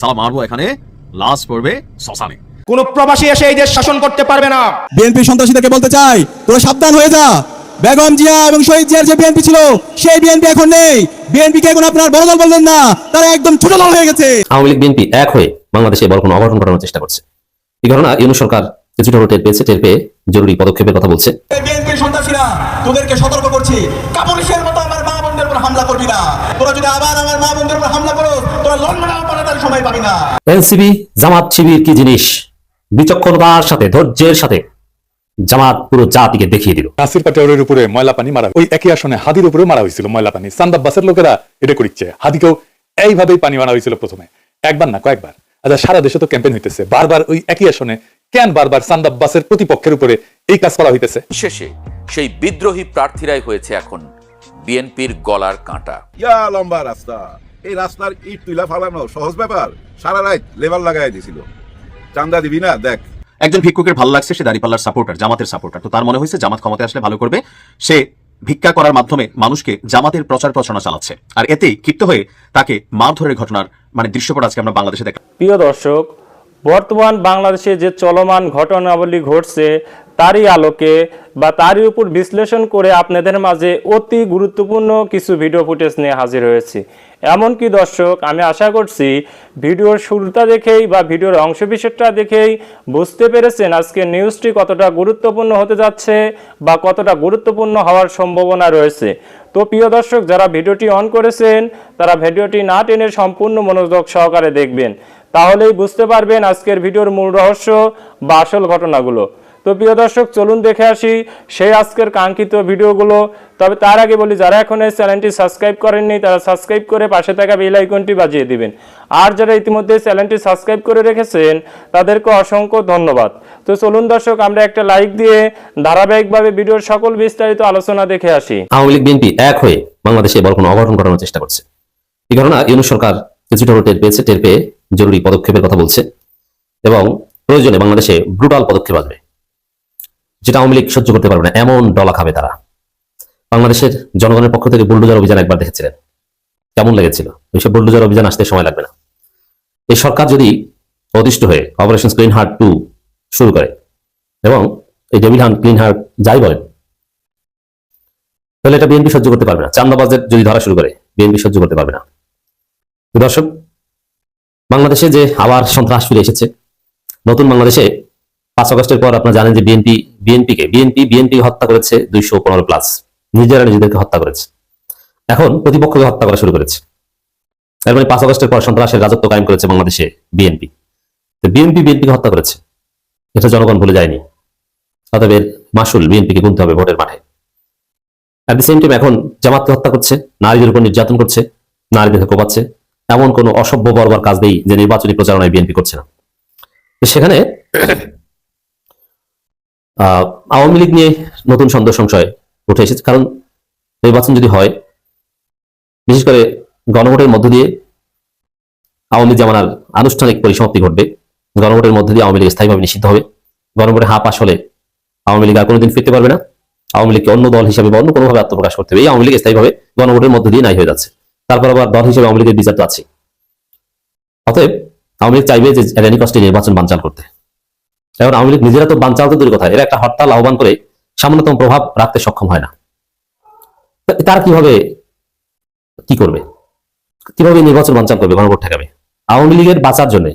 সালা মারবো এখানে, লাশ পড়বে শ্মশানে। কোন প্রবাসী এসে এই দেশ শাসন করতে পারবে না। বিএনপি সন্ত্রাসীদেরকে বলতে চাই, তোরা সাবধান হয়ে যা। বেগম জিয়া এবং শহীদ জিয়ার যে বিএনপি ছিল, সেই বিএনপি এখন নেই। বিএনপিকে এখন আপনার বড় দল বলবেন না, তারা একদম ছোট দল হয়ে গেছে। আওয়ামী লীগ বিএনপি এক হয়ে বাংলাদেশে বড় কোনো অঘটন ঘটানোর চেষ্টা করছে। এই ঘটনা ইউনূস সরকার কিছুটা টের পেয়েছে, টের পেয়ে জরুরি পদক্ষেপের কথা বলছে। বিএনপির সন্ত্রাসীরা, তোদেরকে সতর্ক করছি, কাপুরুষের মতো আমার মা বোনদের উপর হামলা করবি না। তোরা যদি আবার আমার মা বোনদের উপর হামলা করো, তোরা লন্ডনে পালানোর সময় পাবি না। এনসিপি জামাত শিবির কি জিনিস, বিচক্ষণতার সাথে ধৈর্যের সাথে জামাত পুরো জাতিকে দেখিয়ে দিল। নাসির পাটোয়ারির উপরে ময়লা পানি মারা, ওই একই আসনে হাদির উপরে মারা হয়েছিল ময়লা পানি। চান্দা বাসের লোকেরা এটা করিচ্ছে, হাদিকেও এইভাবেই পানি মারা হয়েছিল প্রথমে, একবার না কয়েকবার। আচ্ছা, সারা দেশে তো ক্যাম্পেইন হইতেছে, বারবার ওই একই আসনে কেন বারবার চান্দা বাসের প্রতিপক্ষের উপরে এই কাজ করা হইতেছে? শেষে সেই বিদ্রোহী প্রার্থীরাই হয়েছে এখন বিএনপির গলার কাঁটা। ইয়া লম্বা রাস্তা, এই রাস্তার ইট তুইলা ফালানো সহজ ব্যাপার? সারা রাত লেবার লাগাই দিছিল। চান্দা দিবি না? দেখ, একজন ভিক্ষুকের ভালো লাগছে, সে দাঁড়িপাল্লার সাপোর্টার, জামাতের সাপোর্টার। তো তার মনে হয়েছে জামাত ক্ষমতায় আসলে ভালো করবে। সে ভিক্ষা করার মাধ্যমে মানুষকে জামাতের প্রচার প্রচারণা চালাচ্ছে, আর এতেই ক্ষিপ্ত হয়ে তাকে মারধরের ঘটনার দৃশ্যপট আজকে আমরা বাংলাদেশে দেখলাম। প্রিয় দর্শক, বর্তমান বাংলাদেশে যে চলমান ঘটনাবলী ঘটছে তারই আলোকে বা তারই উপর বিশ্লেষণ করে আপনাদের মাঝে অতি গুরুত্বপূর্ণ কিছু ভিডিও ফুটেজ নিয়ে হাজির হয়েছি। এমনকি দর্শক, আমি আশা করছি ভিডিওর শুরুটা দেখেই বা ভিডিওর অংশবিশেষটা দেখেই বুঝতে পেরেছেন আজকে নিউজটি কতটা গুরুত্বপূর্ণ হতে যাচ্ছে বা কতটা গুরুত্বপূর্ণ হওয়ার সম্ভাবনা রয়েছে। তো প্রিয় দর্শক, যারা ভিডিওটি অন করেছেন তারা ভিডিওটি না টেনে সম্পূর্ণ মনোযোগ সহকারে দেখবেন, তাহলেই বুঝতে পারবেন আজকের ভিডিওর মূল রহস্য বা আসল ঘটনাগুলো। তো প্রিয় দর্শক, চলুন দেখে আসি সেই আজকের কাঙ্ক্ষিত ভিডিওগুলো। তবে তার আগে বলি, যারা এখন এই চ্যানেলটি সাবস্ক্রাইব করেননি তারা সাবস্ক্রাইব করে পাশে থাকা বেল আইকনটি বাজিয়ে দিবেন, আর যারা ইতিমধ্যে চ্যানেলটি সাবস্ক্রাইব করে রেখেছেন তাদেরকে অসংখ্য ধন্যবাদ। তো চলুন দর্শক, আমরা একটা লাইক দিয়ে ধারাবাহিকভাবে ভিডিওর সকল বিস্তারিত আলোচনা দেখে আসি। আওয়ামী লীগ বিএনপি এক হয়ে বাংলাদেশে বড় কোনো অঘটন ঘটানোর চেষ্টা করছে। এই ঘটনা ইউনূস সরকার কিছুটা টের পেয়েছে, টের পেয়ে জরুরি পদক্ষেপের কথা বলছে এবং প্রয়োজনে বাংলাদেশে ব্রুটাল পদক্ষেপ আসবে, যেটা আওয়ামী লীগ সহ্য করতে পারবে না। এমন ডলা খাবে তারা। বাংলাদেশের জনগণের পক্ষ থেকে বুলডোজার অভিযান একবার দেখেছিলেন, কেমন লেগেছিল? ওইসব বুলডোজার অভিযান আসতে সময় লাগবে না। এই সরকার যদি অতিষ্ঠ হয়ে অপারেশন ক্লিন হার্ট 2 শুরু করে এবং এই ডেভিল হান্ট ক্লিন হার্ট যাই বলেন, তাহলে এটা বিএনপি সহ্য করতে পারবে না। চান্দাবাজদের যদি ধরা শুরু করে বিএনপি সহ্য করতে পারবে না। দর্শক, বাংলাদেশে যে আবার সন্ত্রাস ফিরে এসেছে, নতুন বাংলাদেশে 5 আগস্টের পর আপনারা জানেন যে বিএনপি হত্যা করেছে 215+, নিজেরা নিজেদেরকে হত্যা করেছে। এখন প্রতিপক্ষকে হত্যা করা শুরু করেছে। এর মানে 5 আগস্টের পর সন্ত্রাসের রাজত্ব কায়েম করেছে বাংলাদেশে বিএনপি। বিএনপিকে হত্যা করেছে, এটা জনগণ ভুলে যায়নি। অতএব এর মাসুল বিএনপিকে গুনতে হবে ভোটের মাঠে। অ্যাট দি সেম টাইম এখন জামাতকে হত্যা করছে, নারীদের উপর নির্যাতন করছে, নারীদেরকে কোপাচ্ছে। এমন কোন অসভ্য বর্বর কাজ নেই যে নির্বাচনী প্রচারণায় বিএনপি করছে না। সেখানে আওয়ামী লীগ নিয়ে নতুন সন্দেহ সংশয় উঠে এসেছে। কারণ নির্বাচন যদি হয়, বিশেষ করে গণভোটের মধ্য দিয়ে আওয়ামী লীগ জামানার আনুষ্ঠানিক পরিসমাপ্তি ঘটবে। গণভোটের মধ্য দিয়ে আওয়ামী লীগ স্থায়ীভাবে নিষিদ্ধ হবে। গণভোটে হা পাস হলে আওয়ামী লীগ আর কোনোদিন ফিরতে পারবে না। আওয়ামী লীগকে অন্য দল হিসেবে বা অন্য কোনোভাবে আত্মপ্রকাশ করতে হবে। এই আওয়ামী লীগ স্থায়ীভাবে গণভোটের মধ্য দিয়ে নাই হয়ে যাচ্ছে। তারপর আবার দল হিসেবে আওয়ামী লীগের বিচার তো আছে। অতএব আওয়ামী লীগ চাইবে যে এনি কষ্টে নির্বাচন বানচাল করতে। এখন আওয়ামী লীগ নিজেরা তো বানচাল তো দূরের কথা, এরা একটা হরতাল আহ্বান করে সামান্যতম প্রভাব রাখতে সক্ষম হয় না। তারা কি করবে, কিভাবে নির্বাচন বানচাল করবে, গণভোট ঠেকাবে? আওয়ামী লীগের বাঁচার জন্য,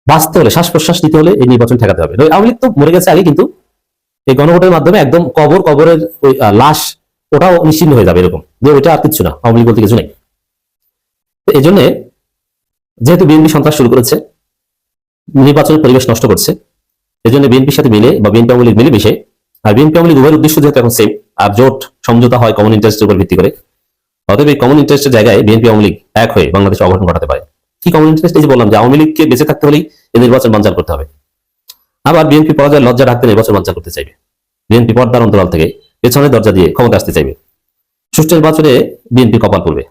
বাঁচতে হলে, শ্বাস প্রশ্বাস নিতে হলে এই নির্বাচন ঠেকাতে হবে। আওয়ামী লীগ তো মরে গেছে আগে, কিন্তু এই গণভোটের মাধ্যমে একদম কবরের ওই লাশ ওটাও নিশ্চিন্ন হয়ে যাবে, এরকম যে ওইটা আর কিছু না, আওয়ামী লীগ বলতে কিছু নেই। এই জন্য যেহেতু বিএনপি সন্ত্রাস শুরু করেছে, নির্বাচনের পরিবেশ নষ্ট করছে, এই জন্য বিএনপির সাথে মিলে বা বিএনপি আওয়ামী লীগ মিলে মিশে, আর বিএনপি আওয়ামী লীগ উভয়ের উদ্দেশ্য যেহেতু এখন সেম, আর জোট সমঝোতা হয় কমন ইন্টারেস্টের উপর ভিত্তি করে, অতএব এই কমন ইন্টারেস্টের জায়গায় বিএনপি আওয়ামী লীগ এক হয়ে বাংলাদেশে অঘটন ঘটাতে পারে। কি কমন ইন্টারেস্ট? এই যে বললাম যে আওয়ামী লীগকে বেঁচে থাকতে হলেই এই নির্বাচন বানচাল করতে হবে। আবার বিএনপি পরাজয়ের লজ্জা ঢাকতে নির্বাচন বানচাল করতে চাইবে। বিএনপি পর্দার অন্তরাল থেকে পেছনের দরজা দিয়ে ক্ষমতা আসতে চাইবে। সুষ্ঠু নির্বাচনে বিএনপি কপাল পড়বে,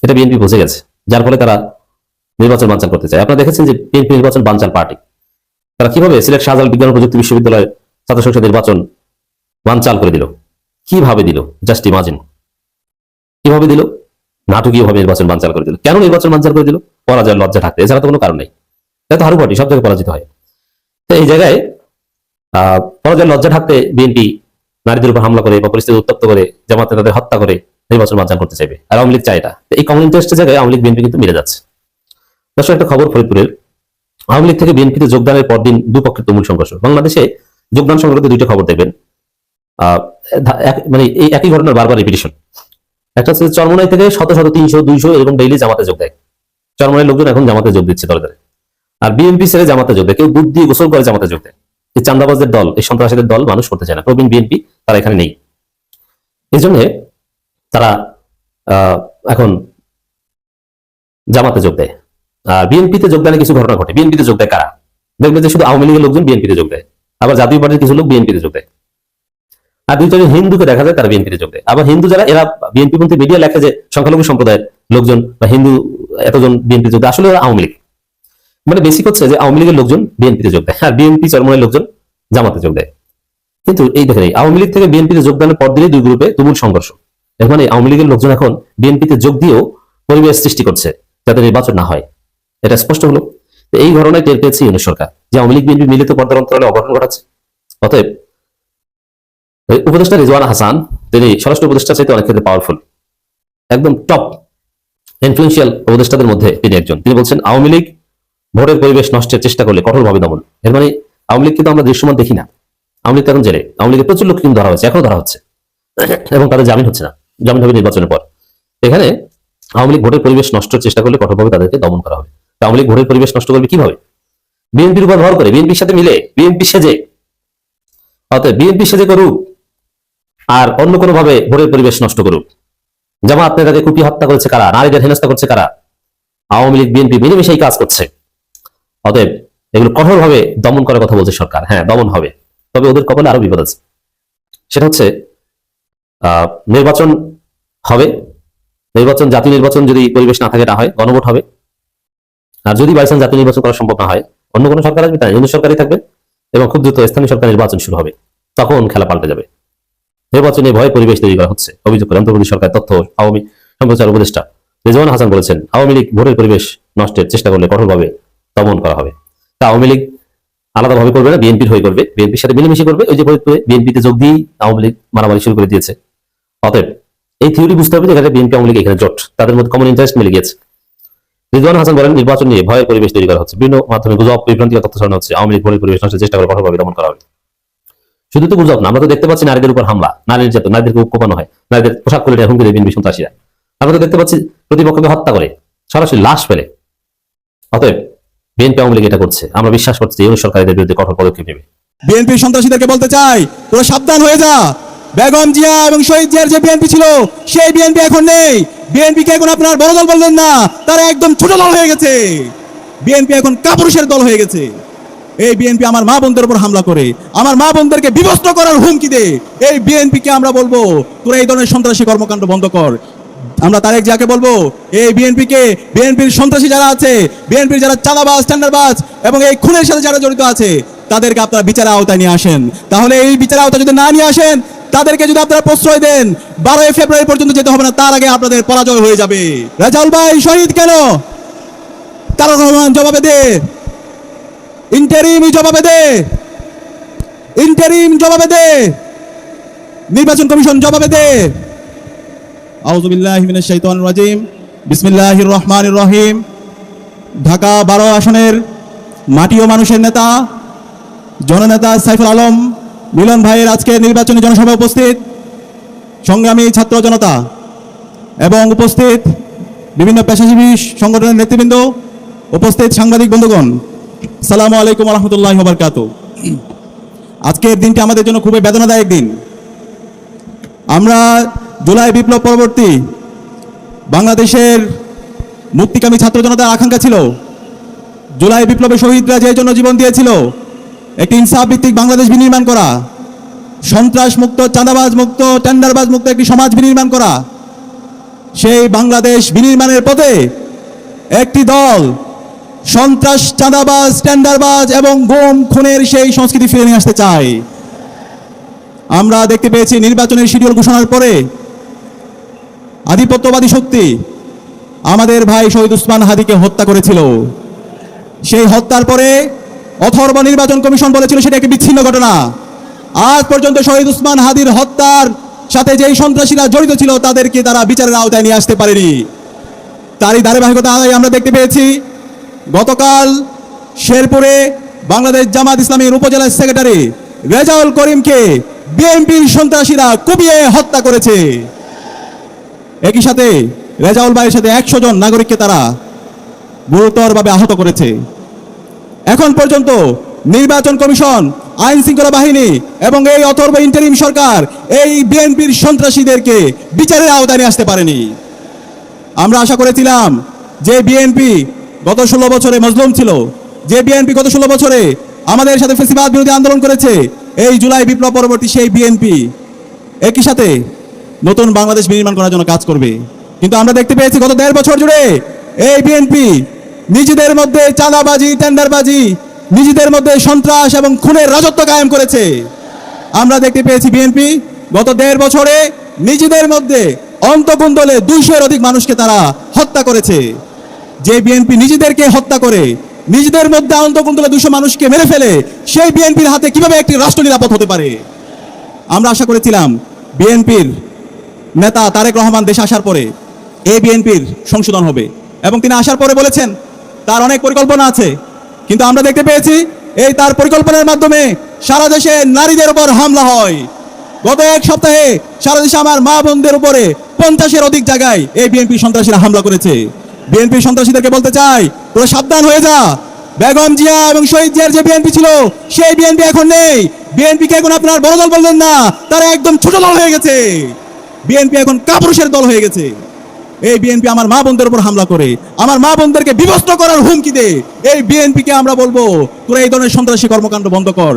এটা বিএনপি বুঝে গেছে, যার ফলে তারা নির্বাচন বানচাল করতে চায়। আপনারা দেখেছেন যে বিএনপি নির্বাচন বানচাল পার্টি, তারা কিভাবে সিলেট শাহজালাল বিজ্ঞান ও প্রযুক্তি বিশ্ববিদ্যালয়ের ছাত্র সংসদ নির্বাচন বানচাল করে দিল। কিভাবে দিল? জাস্ট ইমাজিন, কিভাবে দিল? নাটকীয়ভাবে নির্বাচন বানচাল করে দিল। কেন নির্বাচন বানচাল করে দিল? পরাজয়ের লজ্জা থাকতে, এছাড়া তো কোনো কারণ নেই। এটা তো হারু পার্টি সব জায়গায় পরাজিত হয়। তো এই জায়গায় পরাজয়ের লজ্জা থাকতে বিএনপি নারীদের উপর হামলা করে বা পরিস্থিতি উত্তপ্ত করে জামাত নেতাদের হত্যা করে নির্বাচন বানচাল করতে চাইবে, আর আওয়ামী লীগ চায় এটা। তো এই কমন ইন্টারেস্টের জায়গায় আওয়ামী লীগ বিএনপি কিন্তু মিলে যাচ্ছে। দর্শক, একটা খবর ফরিদপুরের, আওয়ামী লীগ থেকে বিএনপিতে যোগদানের পরদিন দুপক্ষের তুমুল সংঘর্ষ। বাংলাদেশে যোগদান সংক্রান্ত দুইটা খবর দেখবেন, মানে এই একই ঘটনার বারবার রিপিটিশন। একটা হচ্ছে চরমোনাই থেকে শত শত 300 200 এরকম ডেইলি জামাতে যোগ দেয়। চরমোনাইয়ের লোকজন এখন জামাতে যোগ দিচ্ছে দলে দলে। আর বিএনপি ছেড়ে জামাতে যোগ দেয়, কেউ দুধ দিয়ে গোসল করে জামাতে যোগ দেয়। এই চান্দাবাজদের দল, এই সন্ত্রাসীদের দল মানুষ করতে চায় না। প্রবীণ বিএনপি তারা এখানে নেই, এই জন্য তারা এখন জামাতে যোগ দেয়। আর বিএনপিতে যোগদানে কিছু ঘটনা ঘটে। বিএনপিতে যোগ দেয় কারা? দেখবে যে শুধু আওয়ামী লীগের লোকজন বিএনপিতে যোগ দেয়, আবার জাতীয় পার্টির কিছু লোক বিএনপিতে যোগ দেয়। আর দুই চারজন হিন্দুকে দেখা যায় তারা বিএনপিতে যোগ দেয়। আবার হিন্দু যারা, এরা বিএনপি পন্থী মিডিয়া লেখে যে সংখ্যালঘু সম্প্রদায়ের লোকজন বা হিন্দু এতজন বিএনপি যোগ দেয়, আসলে আওয়ামী লীগ। মানে বেসিক হচ্ছে যে আওয়ামী লীগের লোকজন বিএনপিতে যোগ দেয়, আর বিএনপি চরমোনাইয়ের লোকজন জামাতে যোগ দেয়। কিন্তু এই দেখেন, আওয়ামী লীগ থেকে বিএনপিতে যোগদানের পর দিনই দুই গ্রুপে তুমুল সংঘর্ষ। এর মানে আওয়ামী লীগের লোকজন এখন বিএনপিতে যোগ দিয়েও পরিবেশ সৃষ্টি করছে যাতে নির্বাচন না হয়। এটা স্পষ্ট হলো। এই ঘটনায় টের পেয়েছে ইউনূস সরকার যে আওয়ামী লীগ বিএনপি মিলিত পর্দার অন্তরালে অঘটন ঘটাচ্ছে। অতএব উপদেষ্টা রিজওয়ানা হাসান, তিনি স্বরাষ্ট্র উপদেষ্টা চাইতে অনেক ক্ষেত্রে পাওয়ারফুল, একদম টপ ইনফ্লুয়েন্সিয়াল উপদেষ্টাদের মধ্যে তিনি একজন। তিনি বলছেন আওয়ামী লীগ ভোটের পরিবেশ নষ্টের চেষ্টা করলে কঠোরভাবে দমন। এর মানে আওয়ামী লীগ কিন্তু আমরা দৃশ্যমান দেখি না। আওয়ামী লীগ এখন জেলে, আওয়ামী লীগের প্রচুর লোক কিন্তু ধরা হয়েছে, এখনো ধরা হচ্ছে, এবং তাদের জামিন হচ্ছে না, জামিন হবে নির্বাচনের পর। এখানে আওয়ামী লীগ ভোটের পরিবেশ নষ্টের চেষ্টা করলে কঠোরভাবে তাদেরকে দমন করা হবে। আওয়ামী লীগ ভোটের পরিবেশ নষ্ট করবে কিভাবে? বিএনপির উপর ভর করে, বিএনপির সাথে মিলে, বিএনপি সেজে। অতএব বিএনপি সেজে করুক আর অন্য কোনো ভাবে ভোটের পরিবেশ নষ্ট করুক। জামাত নেতাকে কুপিয়ে হত্যা করেছে কারা? নারীদের হেনস্থা করছে কারা? আওয়ামী লীগ বিএনপি মিলেমিশেই কাজ করছে। অতএব এগুলো কঠোরভাবে দমন করার কথা বলছে সরকার। হ্যাঁ, দমন হবে, তবে ওদের কপালে আরো বিপদ আছে। সেটা হচ্ছে নির্বাচন হবে, নির্বাচন, জাতীয় নির্বাচন যদি পরিবেশ না থাকে, না হয় গণভোট হবে। আর যদি বাইচান্স জাতীয় নির্বাচন করা সম্ভব না হয়, অন্য কোনো সরকার আসবে, তাই ইউনূস সরকারই থাকবে, এবং খুব দ্রুত স্থানীয় সরকার নির্বাচন শুরু হবে। তখন খেলা পাল্টে যাবে। নির্বাচনে ভয় পরিবেশ তৈরি করা হচ্ছে অভিযোগ করে অন্তর্বর্তী সরকার তথ্য আওয়ামী সম্প্রচার উপদেষ্টা রিজওয়ানা হাসান বলেছেন, আওয়ামী লীগ ভোটের পরিবেশ নষ্টের চেষ্টা করলে কঠোরভাবে দমন করা হবে। তা আওয়ামী লীগ আলাদাভাবে করবে না, বিএনপির হয়ে করবে, বিএনপির সাথে মিলেমিশে করবে। ওই যে বিএনপিতে যোগ দিয়েই আওয়ামী লীগ মারামারি শুরু করে দিয়েছে। অতএব এই থিওরি বুঝতে হবে যে এখানে বিএনপি আওয়ামী লীগ এখানে জোট, তাদের মধ্যে কমন ইন্টারেস্ট মিলে গিয়েছে। রিজওয়ানা হাসান বলেন, নির্বাচন নিয়ে ভয়ের পরিবেশ তৈরি করা হচ্ছে, বিভিন্ন মাধ্যমে গুজব, বিভ্রান্তিকর তথ্য ছড়ানো হচ্ছে, আওয়ামী লীগ ভোটের পরিবেশ নষ্টের চেষ্টা করে কঠোরভাবে দমন করা হবে। শুধু তো গুজব না, আমরা তো দেখতে পাচ্ছি নারীদের উপর হামলা, নারী নির্যাতন, নারীদেরকে কোপানো হয়, নারীদের পোশাক খুলে নেয়, হুমকি দেয় বিএনপি সন্ত্রাসীরা। আমরা তো দেখতে পাচ্ছি প্রতিপক্ষকে হত্যা করে, সরাসরি লাশ ফেলে। অতএব বিএনপি আওয়ামী লীগ এটা করছে, আমরা বিশ্বাস করছি ইউনূস সরকারের বিরুদ্ধে কঠোর পদক্ষেপ নেবে। বিএনপি সন্ত্রাসীদেরকে বলতে চাই, তোরা সাবধান হয়ে যা। বেগম জিয়া এবং শহীদ জিয়ার যে বিএনপি ছিল, সেই বিএনপি এখন নেই। বিএনপিকে এখন আপনার বড় দল বললেন না, তারা একদম ছোট দল হয়ে গেছে। বিএনপি এখন কাপুরুষের দল হয়ে গেছে। এই বিএনপি আমার মা বোনদের উপর হামলা করে, আমার মা বোনদেরকে বিভস্ত করার হুমকি দেয়। এই বিএনপিকে আমরা বলবো, তোরা এই ধরনের সন্ত্রাসী কর্মকাণ্ড বন্ধ কর। আমরা তারেক জিয়াকে বলবো, এই বিএনপিকে, বিএনপির সন্ত্রাসী যারা আছে, বিএনপির যারা চাঁদাবাজ, টেন্ডারবাজ এবং এই খুনের সাথে যারা জড়িত আছে, তাদেরকে আপনারা বিচারের আওতায় নিয়ে আসেন। তাহলে এই বিচারের আওতায় যদি না নিয়ে আসেন, তাদেরকে যদি আপনারা প্রশ্রয় দেন, 12 ফেব্রুয়ারি পর্যন্ত যেতে হবে না, তার আগে আপনাদের পরাজয় হয়ে যাবে। রেজাউল ভাই শহীদ কেন? তারেক রহমান জবাবে দে, ইন্টারিম জবাবে দে, ইন্টারিম জবাবে দে, নির্বাচন কমিশন জবাবে দে। আউযু বিল্লাহি মিনাশ শাইতানির রাজিম, বিসমিল্লাহির রহমানির রহিম। ঢাকা 12 আসনের মাটি ও মানুষের নেতা জননেতা সাইফুল আলম মিলন ভাইয়ের আজকে নির্বাচনী জনসভায় উপস্থিত সংগ্রামী ছাত্র জনতা এবং উপস্থিত বিভিন্ন পেশাজীবী সংগঠনের নেতৃবৃন্দ, উপস্থিত সাংবাদিক বন্ধুগণ, আসসালামু আলাইকুম ওয়া রাহমাতুল্লাহি ওয়া বারাকাতুহু। আজকের দিনটি আমাদের জন্য খুবই বেদনাদায়ক দিন। আমরা জুলাই বিপ্লব পরবর্তী বাংলাদেশের মুক্তিকামী ছাত্র জনতার আকাঙ্ক্ষা ছিল, জুলাই বিপ্লবে শহীদরা যে জন্য জীবন দিয়েছিল, একটি ইনসাফ ভিত্তিক বাংলাদেশ বিনির্মাণ করা, সন্ত্রাস মুক্ত, চাঁদাবাজ মুক্ত, টেন্ডারবাজ মুক্ত একটি সমাজ বিনির্মাণ করা। সেই বাংলাদেশ বিনির্মাণের পথে একটি দল সন্ত্রাস, চাঁদাবাজ, টেন্ডারবাজ এবং গুম খুনের সেই সংস্কৃতি ফিরে নিয়ে আসতে চায়। আমরা দেখতে পেয়েছি নির্বাচনের শিডিউল ঘোষণার পরে আধিপত্যবাদী শক্তি আমাদের ভাই শহীদ উসমান হাদিকে হত্যা করেছিল। সেই হত্যার পরে অথর্ব নির্বাচন কমিশন বলেছিল সেটা একটি বিচ্ছিন্ন ঘটনা। আজ পর্যন্ত শহীদ উসমান হাদির হত্যার সাথে যেই সন্ত্রাসীরা জড়িত ছিল তাদেরকে তারা বিচারের আওতায় নিয়ে আসতে পারেনি। তারই ধারাবাহিকতায় আমরা দেখতে পেয়েছি গতকাল শেরপুরে বাংলাদেশ জামাত ইসলামীর উপজেলা সেক্রেটারি রেজাউল করিমকে বিএনপির সন্ত্রাসীরা কুপিয়ে হত্যা করেছে। একই সাথে রেজাউল ভাইয়ের সাথে 100 জন নাগরিককে তারা গুরুতরভাবে আহত করেছে। এখন পর্যন্ত নির্বাচন কমিশন, আইন শৃঙ্খলা বাহিনী এবং এই অথর্ব ইন্টারিম সরকার এই বিএনপির সন্ত্রাসীদেরকে বিচারের আওতায় নিয়ে আসতে পারেনি। আমরা আশা করেছিলাম যে বিএনপি গত 16 বছরে মজলুম ছিল, যে বিএনপি গত 16 বছরে আমাদের সাথে ফ্যাসিবাদ বিরোধী আন্দোলন করেছে, এই জুলাই বিপ্লব পরবর্তী সেই বিএনপি একই সাথে নতুন বাংলাদেশ নির্মাণ করার জন্য কাজ করবে। কিন্তু আমরা দেখতে পেয়েছি গত 1.5 বছর জুড়ে এই বিএনপি নিজেদের মধ্যে চাঁদাবাজি, টেন্ডারবাজি, নিজেদের মধ্যে সন্ত্রাস এবং খুনের রাজত্ব কায়েম করেছে। আমরা দেখতে পেয়েছি বিএনপি গত 1.5 বছরে নিজেদের মধ্যে অন্তকুন্দলে 200-এর অধিক মানুষকে তারা হত্যা করেছে। যে বিএনপি নিজেদেরকে হত্যা করে, নিজেদের মধ্যে অন্তকুন্দলে 200 মানুষকে মেরে ফেলে, সেই বিএনপির হাতে কিভাবে একটি রাষ্ট্র নিরাপদ হতে পারে? আমরা আশা করেছিলাম বিএনপির নেতা তারেক রহমান দেশে আসার পরে এই বিএনপির সংশোধন হবে, এবং তিনি আসার পরে বলেছেন তার অনেক পরিকল্পনা আছে। কিন্তু আমরা দেখতে পেয়েছি এই তার পরিকল্পনার মাধ্যমে সারা দেশে নারীদের উপর হামলা হয়। গত 1 সপ্তাহে সারা দেশে আমার মা বোনদের উপরে 50-এর অধিক জায়গায় এই বিএনপি সন্ত্রাসীরা হামলা করেছে। বিএনপি সন্ত্রাসীদেরকে বলতে চাই, তোরা সাবধান হয়ে যা। বেগম জিয়া এবং শহীদ জিয়ার যে বিএনপি ছিল সেই বিএনপি এখন নেই। বিএনপিকে এখন আপনার বড় দল বলবেন না, তারা একদম ছোট দল হয়ে গেছে। বিএনপি এখন কাপুরুষের দল হয়ে গেছে। এই বিএনপি আমার মা বোনদের উপর হামলা করে, আমার মা বোনদেরকে বিভক্ত করার হুমকি দেয়। এই বিএনপিকে আমরা বলবো তোরা এই ধরনের সন্ত্রাসী কর্মকাণ্ড বন্ধ কর।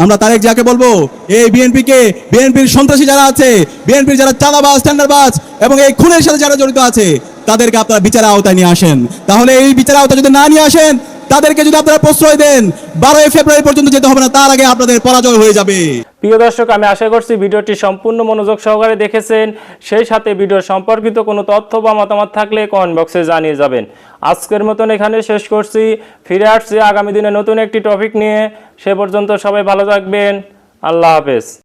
আমরা তারেক জিয়াকে বলবো এই বিএনপিকে, বিএনপির সন্ত্রাসী যারা আছে, বিএনপির যারা চাঁদাবাজ, টেন্ডারবাজ এবং এই খুনের সাথে যারা জড়িত আছে তাদেরকে আপনারা বিচারের আওতায় নিয়ে আসেন। তাহলে এই বিচারের আওতায় যদি না নিয়ে আসেন, তাদেরকে যদি আপনারা প্রশ্রয় দেন, 12 ফেব্রুয়ারি পর্যন্ত যেতে হবে না, তার আগে আপনাদের পরাজয় হয়ে যাবে। প্রিয় দর্শক, আমি আশা করছি ভিডিওটি সম্পূর্ণ মনোযোগ সহকারে দেখেছেন। সেই সাথে ভিডিও সম্পর্কিত কোনো তথ্য বা মতামত থাকলে কমেন্ট বক্সে জানিয়ে যাবেন। আজকের মতন এখানে শেষ করছি। ফিরে আসছি আগামী দিনে নতুন একটি টপিক নিয়ে। সে পর্যন্ত সবাই ভালো থাকবেন। আল্লাহ হাফেজ।